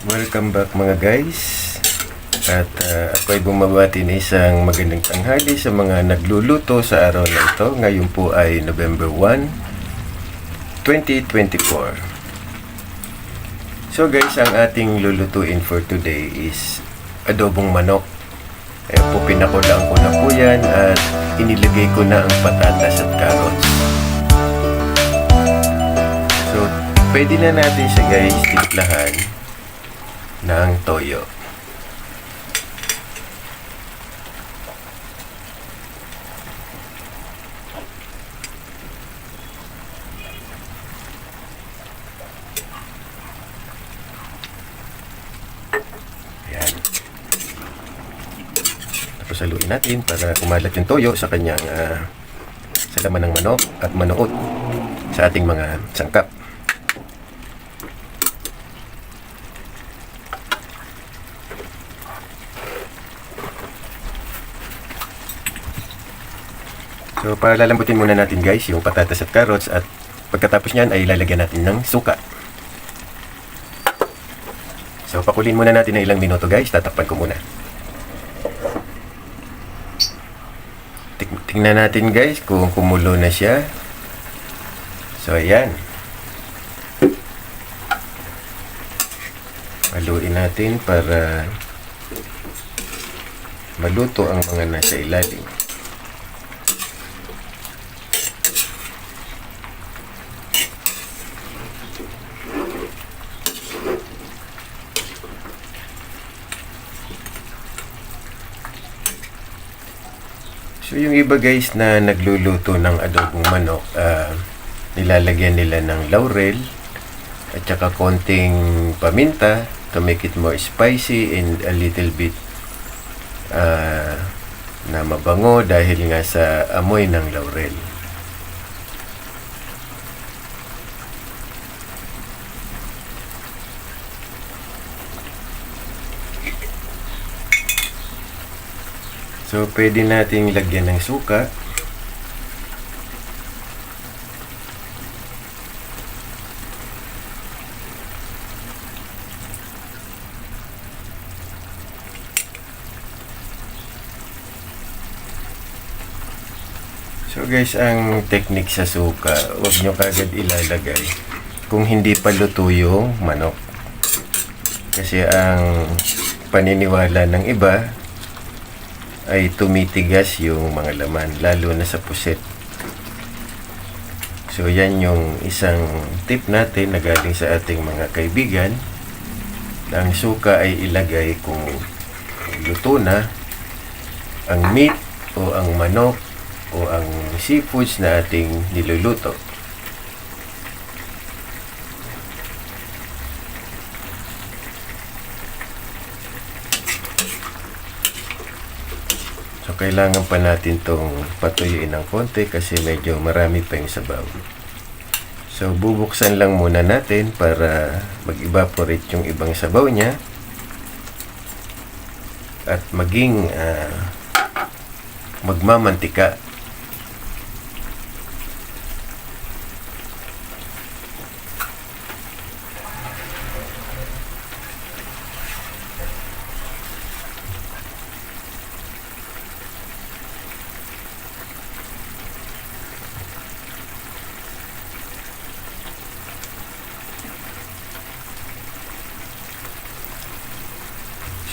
Welcome back mga guys. At ako ay bumabati ng isang magandang tanghali sa mga nagluluto sa araw na ito. Ngayon po ay November 1, 2024. So guys, ang ating lulutuin for today is adobong manok. Ayan po, pinakulaan ko na po yan at inilagay ko na ang patatas at carrots. So, pwede na natin siya guys timplahan ng toyo. Ayan. Tapos haluin natin para kumalat yung toyo sa kanyang sa laman ng manok at manuot sa ating mga sangkap. So, palalambutin muna natin guys yung patatas at carrots at pagkatapos nyan ay lalagyan natin ng suka. So, pakulin muna natin ng ilang minuto guys. Tatakpan ko muna. Tingnan natin guys kung kumulo na siya. So, ayan. Haluin natin para maluto ang mga nasa ilalim. So yung iba guys na nagluluto ng adobong manok, nilalagyan nila ng laurel at saka konting paminta to make it more spicy and a little bit na mabango dahil nga sa amoy ng laurel. So, pwede nating lagyan ng suka. So, guys, ang technique sa suka, huwag nyo kagad ilalagay kung hindi pa luto yung manok. Kasi ang paniniwala ng iba ay tumitigas yung mga laman, lalo na sa puset. So yan yung isang tip natin na galing sa ating mga kaibigan, na ang suka ay ilagay kung luto na ang meat o ang manok o ang seafoods na ating niluluto. So, kailangan pa natin itong patuyuin ng konti kasi medyo marami pa yung sabaw. So, bubuksan lang muna natin para mag-evaporate yung ibang sabaw niya at maging magmamantika.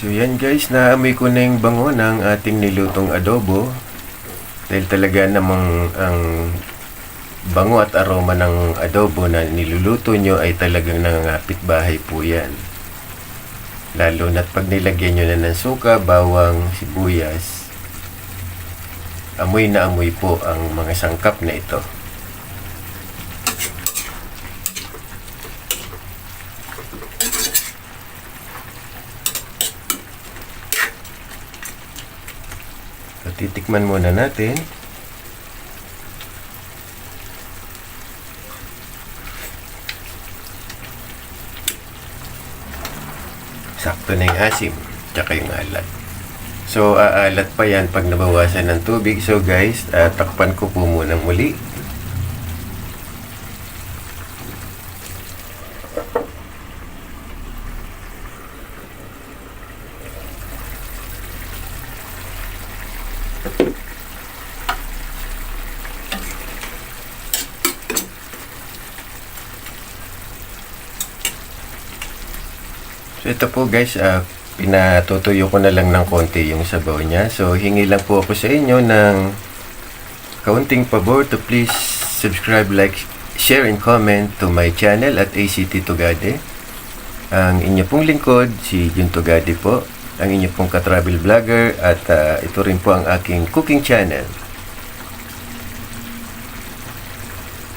So yan guys, naamoy ko na yung bango ng ating nilutong adobo. Dahil talaga namang ang bango at aroma ng adobo na niluluto nyo ay talagang nangangapit bahay po yan. Lalo na't pag nilagyan nyo na ng suka, bawang, sibuyas, amoy na amoy po ang mga sangkap na ito. Titikman muna natin. Sakto na yung asim, tsaka yung alat. So, aalat pa yan pag nabawasan ng tubig. So guys, takpan ko po muna muli. So ito po guys, pinatutuyo ko na lang ng konti yung sabaw niya. So hingi lang po ako sa inyo ng kaunting pabor to please subscribe, like, share and comment to my channel at ACT Tugade. Ang inyo pong lingkod, si Jun Tugade po, ang inyo pong ka-travel vlogger, at ito rin po ang aking cooking channel.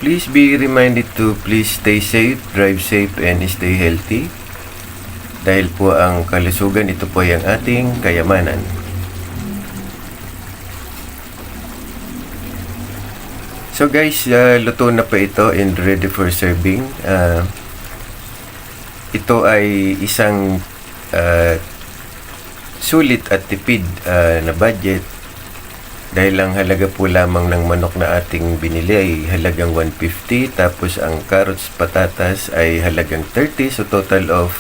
Please be reminded to please stay safe, drive safe, and stay healthy. Dahil po ang kalusugan, ito po ang ating kayamanan. So guys, luto na pa ito and ready for serving. Ito ay isang sulit at tipid na budget. Dahil ang halaga po lamang ng manok na ating binili ay halagang 150. Tapos ang carrots, patatas ay halagang 30. So total of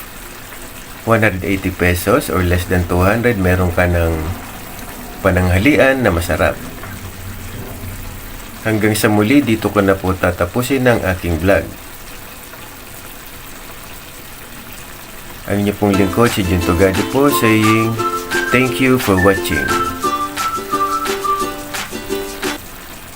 180 pesos or less than 200. Meron ka ng pananghalian na masarap. Hanggang sa muli, dito ko na po tatapusin ang aking vlog. Ang inyo pong lingkod, si Jun Tugade po, saying thank you for watching.